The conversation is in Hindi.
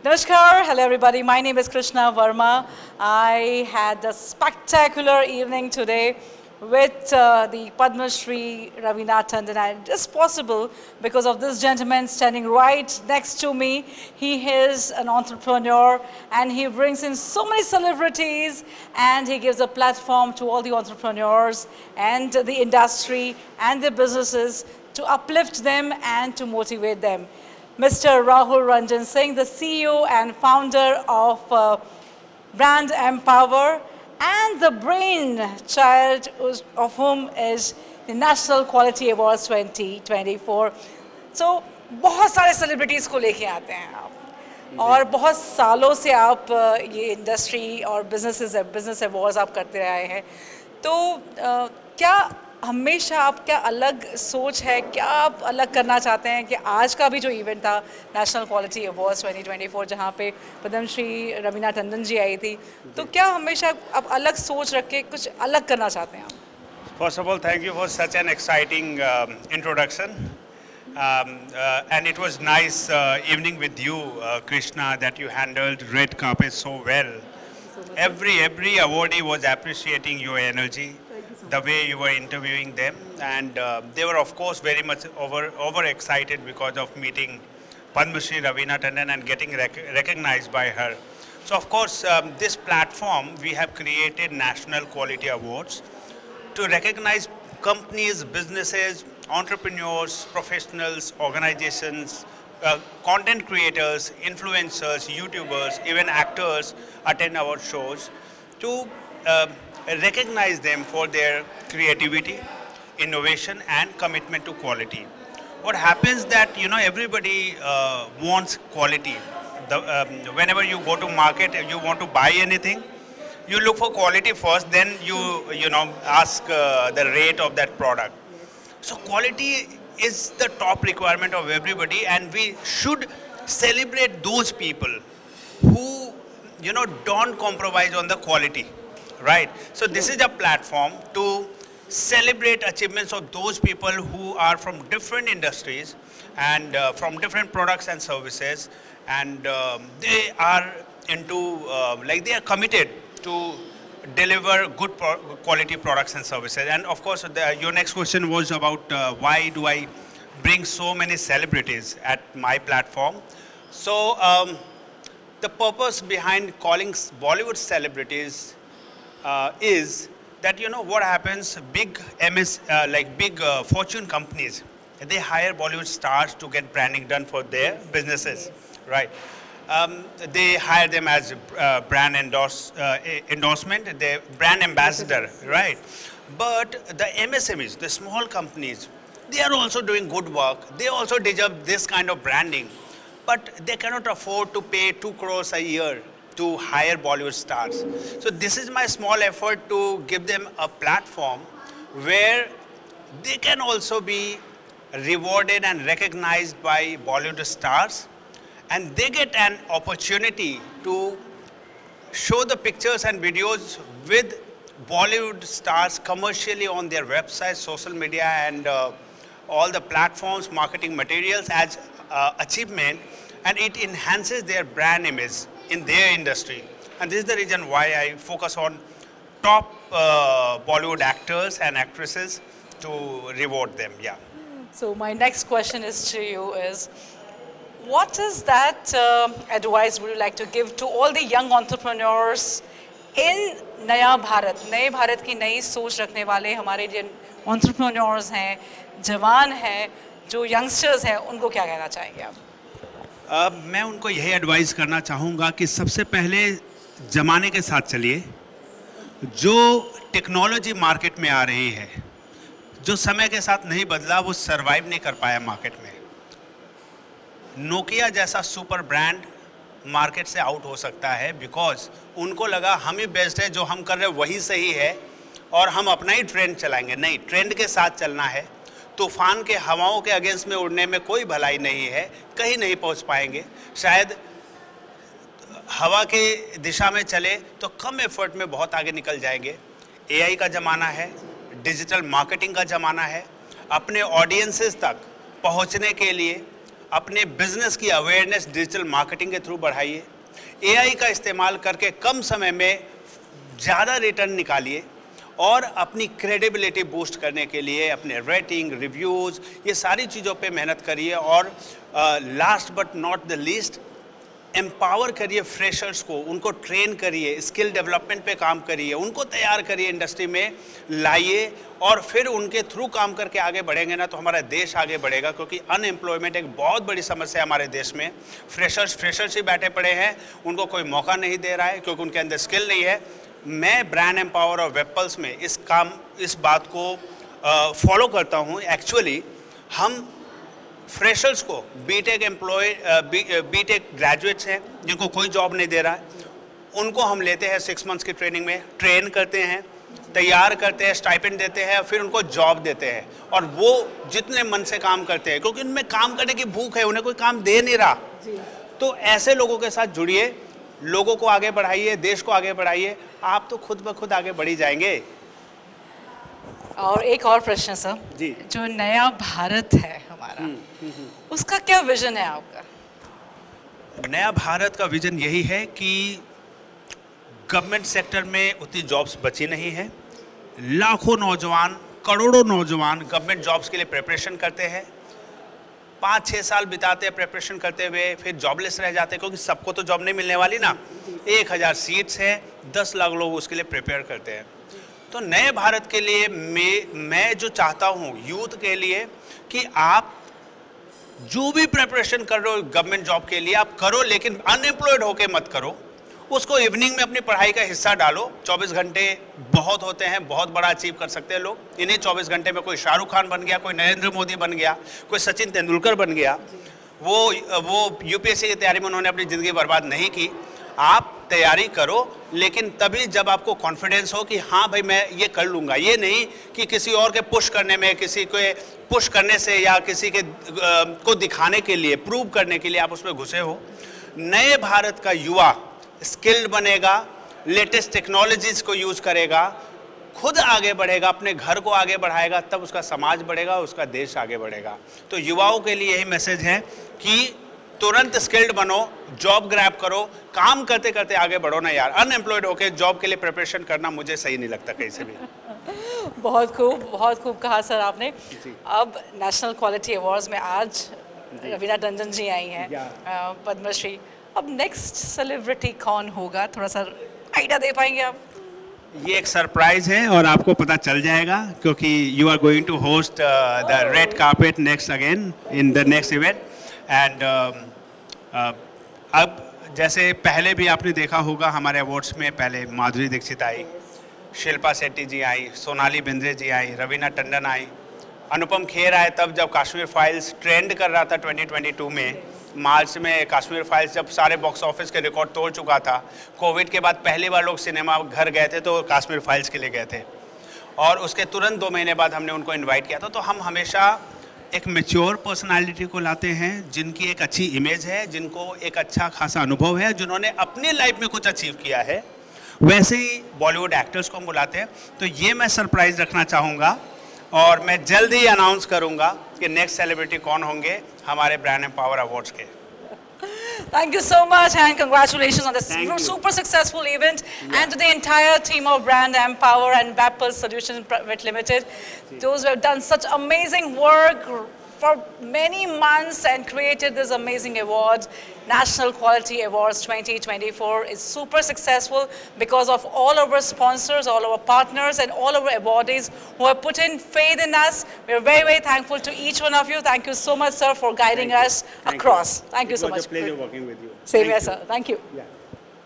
Namaskar, hello everybody. My name is Krishna Verma. I had a spectacular evening today with the Padma Shri Ravina Tandon, and it's possible because of this gentleman standing right next to me. He is an entrepreneur and he brings in so many celebrities and he gives a platform to all the entrepreneurs and the industry and the businesses to uplift them and to motivate them. Mr. Rahul Ranjan Singh, the CEO and founder of Brand Empower and the brainchild of whom is the National Quality Awards 2024. So, बहुत सारे celebrities को लेके आते हैं आप और बहुत सालों से आप ये industry और business awards आप करते रहे हैं. तो क्या हमेशा आप क्या अलग सोच है, क्या आप अलग करना चाहते हैं कि आज का भी जो इवेंट था नेशनल क्वालिटी अवार्ड्स 2024 जहाँ पे पद्म श्री रवीना टंडन जी आई थी, तो क्या हमेशा आप अलग सोच रख के कुछ अलग करना चाहते हैं आप? First of all, thank you for such an exciting introduction. And it was nice evening with you, Krishna, that you handled red carpet so well. Every awardee was appreciating your energy, the way you were interviewing them, and they were of course very much over excited because of meeting Padma Shri Ravina Tandon and getting recognized by her. So of course this platform we have created National Quality Awards to recognize companies, businesses, entrepreneurs, professionals, organizations, content creators, influencers, YouTubers, even actors attend our shows to recognize them for their creativity, innovation and commitment to quality. What happens that, you know, everybody wants quality. Whenever you go to market, you want to buy anything, you look for quality first, then you ask the rate of that product. So quality is the top requirement of everybody, and we should celebrate those people who don't compromise on the quality. Right. So this is a platform to celebrate achievements of those people who are from different industries and from different products and services, and they are into they are committed to deliver good quality products and services. And of course, your next question was about why do I bring so many celebrities at my platform. So the purpose behind calling Bollywood celebrities is that, what happens, big Fortune companies, they hire Bollywood stars to get branding done for their businesses, right? They hire them as brand endorsement, they brand ambassador, right? But the MSMEs, the small companies, they are also doing good work. They also deserve this kind of branding, but they cannot afford to pay 2 crores a year to hire Bollywood stars. So this is my small effort to give them a platform where they can also be rewarded and recognized by Bollywood stars, and they get an opportunity to show the pictures and videos with Bollywood stars commercially on their website, social media and all the platforms, marketing materials as achievement, and it enhances their brand image in their industry. And this is the reason why I focus on top Bollywood actors and actresses to reward them. Yeah. So my next question is to you is, what is that advice would you like to give to all the young entrepreneurs in नया भारत, नए भारत की नई सोच रखने वाले हमारे जिन entrepreneurs हैं, जवान हैं, जो youngsters हैं, उनको क्या कहना चाहेंगे आप? मैं उनको यही एडवाइस करना चाहूँगा कि सबसे पहले ज़माने के साथ चलिए. जो टेक्नोलॉजी मार्केट में आ रही है, जो समय के साथ नहीं बदला, वो सरवाइव नहीं कर पाया मार्केट में. नोकिया जैसा सुपर ब्रांड मार्केट से आउट हो सकता है बिकॉज उनको लगा हम ही बेस्ट है, जो हम कर रहे हैं वही सही है और हम अपना ही ट्रेंड चलाएंगे. नहीं, ट्रेंड के साथ चलना है. तूफान के हवाओं के अगेंस्ट में उड़ने में कोई भलाई नहीं है, कहीं नहीं पहुंच पाएंगे. शायद हवा के दिशा में चले तो कम एफर्ट में बहुत आगे निकल जाएंगे. एआई का ज़माना है, डिजिटल मार्केटिंग का ज़माना है. अपने ऑडियंसेस तक पहुंचने के लिए अपने बिजनेस की अवेयरनेस डिजिटल मार्केटिंग के थ्रू बढ़ाइए, एआई का इस्तेमाल करके कम समय में ज़्यादा रिटर्न निकालिए और अपनी क्रेडिबिलिटी बूस्ट करने के लिए अपने रेटिंग, रिव्यूज़, ये सारी चीज़ों पे मेहनत करिए। और last but not the least, empower करिए फ्रेशर्स को, उनको ट्रेन करिए, स्किल डेवलपमेंट पे काम करिए, उनको तैयार करिए, इंडस्ट्री में लाइए और फिर उनके थ्रू काम करके आगे बढ़ेंगे ना तो हमारा देश आगे बढ़ेगा। क्योंकि अनएम्प्लॉयमेंट एक बहुत बड़ी समस्या है हमारे देश में। फ्रेशर्स ही बैठे पड़े हैं, उनको कोई मौका नहीं दे रहा है क्योंकि उनके अंदर स्किल नहीं है। मैं ब्रांड एम्पावर और वेबपल्स में इस बात को फॉलो करता हूँ। एक्चुअली हम फ्रेशर्स को, बीटेक ग्रेजुएट्स हैं जिनको कोई जॉब नहीं दे रहा है, उनको हम लेते हैं 6 मंथ्स की ट्रेनिंग में, ट्रेन करते हैं, तैयार करते हैं, स्टाइपेंड देते हैं, फिर उनको जॉब देते हैं और वो जितने मन से काम करते हैं क्योंकि उनमें काम करने की भूख है, उन्हें कोई काम दे नहीं रहा। तो ऐसे लोगों के साथ जुड़िए, लोगों को आगे बढ़ाइए, देश को आगे बढ़ाइए, आप तो खुद ब खुद आगे बढ़ी जाएंगे। और एक और प्रश्न सर जी, जो नया भारत है हमारा, उसका क्या विजन है आपका? नया भारत का विजन यही है कि गवर्नमेंट सेक्टर में उतनी जॉब्स बची नहीं है। लाखों नौजवान, करोड़ों नौजवान गवर्नमेंट जॉब्स के लिए प्रिपरेशन करते हैं, 5-6 साल बिताते हैं प्रिपरेशन करते हुए, फिर जॉबलेस रह जाते हैं क्योंकि सबको तो जॉब नहीं मिलने वाली ना। 1000 सीट्स हैं, 10 लाख लोग उसके लिए प्रिपेयर करते हैं। तो नए भारत के लिए मैं जो चाहता हूँ यूथ के लिए कि आप जो भी प्रिपरेशन कर रहे हो गवर्नमेंट जॉब के लिए आप करो, लेकिन अनएम्प्लॉयड होके मत करो, उसको इवनिंग में अपनी पढ़ाई का हिस्सा डालो। 24 घंटे बहुत होते हैं, बहुत बड़ा अचीव कर सकते हैं लोग। इन्हीं 24 घंटे में कोई शाहरुख खान बन गया, कोई नरेंद्र मोदी बन गया, कोई सचिन तेंदुलकर बन गया। वो यूपीएससी की तैयारी में उन्होंने अपनी ज़िंदगी बर्बाद नहीं की। आप तैयारी करो, लेकिन तभी जब आपको कॉन्फिडेंस हो कि हाँ भाई मैं ये कर लूँगा। ये नहीं कि किसी और के पुश करने में, किसी को पुश करने से या किसी के को दिखाने के लिए, प्रूव करने के लिए आप उसमें घुसे हो। नए भारत का युवा स्किल्ड बनेगा, लेटेस्ट टेक्नोलॉजीज़ को यूज़ करेगा, खुद आगे बढ़ेगा, अपने घर को आगे बढ़ाएगा, तब उसका समाज बढ़ेगा, उसका देश आगे बढ़ेगा। तो युवाओं के लिए यही मैसेज है कि तुरंत स्किल्ड बनो, जॉब ग्रैब करो, काम करते करते आगे बढ़ो ना यार। अनएम्प्लॉयड होकर जॉब के लिए प्रिपरेशन करना मुझे सही नहीं लगता कहीं से भी। बहुत खूब कहा सर आपने। अब नेशनल क्वालिटी अवार्ड्स में आज रवीना टंडन जी आई हैं, पद्मश्री। अब नेक्स्ट सेलिब्रिटी कौन होगा, थोड़ा सा आइडिया दे पाएंगे आप? ये एक सरप्राइज है और आपको पता चल जाएगा क्योंकि you are going to host the red carpet next again in the next event. And अब जैसे पहले भी आपने देखा होगा हमारे अवार्ड्स में, पहले माधुरी दीक्षित आई, शिल्पा शेट्टी जी आई, सोनाली बिंद्रे जी आई, रवीना टंडन आई, अनुपम खेर आए तब जब कश्मीर फाइल्स ट्रेंड कर रहा था 2022 में। मार्च में कश्मीर फाइल्स जब सारे बॉक्स ऑफिस के रिकॉर्ड तोड़ चुका था। कोविड के बाद पहली बार लोग सिनेमा घर गए थे तो कश्मीर फाइल्स के लिए गए थे और उसके तुरंत 2 महीने बाद हमने उनको इनवाइट किया था। तो हम हमेशा एक मैच्योर पर्सनालिटी को लाते हैं जिनकी एक अच्छी इमेज है, जिनको एक अच्छा खासा अनुभव है, जिन्होंने अपनी लाइफ में कुछ अचीव किया है। वैसे ही बॉलीवुड एक्टर्स को हम बुलाते हैं। तो ये मैं सरप्राइज रखना चाहूँगा और मैं जल्द ही अनाउंस करूँगा कि नेक्स्ट सेलिब्रिटी कौन होंगे हमारे ब्रांड एम्पावर अवार्ड्स के। Thank you so much and congratulations on this super successful event and to the entire team of Brand Empower and Wapples Solutions Private Limited. Those who have done such amazing work for many months and created this amazing award. National Quality Awards 2024 is super successful because of all our sponsors, all our partners and all our awardees who have put in faith in us. We are very, very thankful to each one of you. Thank you so much, sir, for guiding us across. Thank you so much. It was a pleasure working with you. Same here, sir. Thank you. Yeah.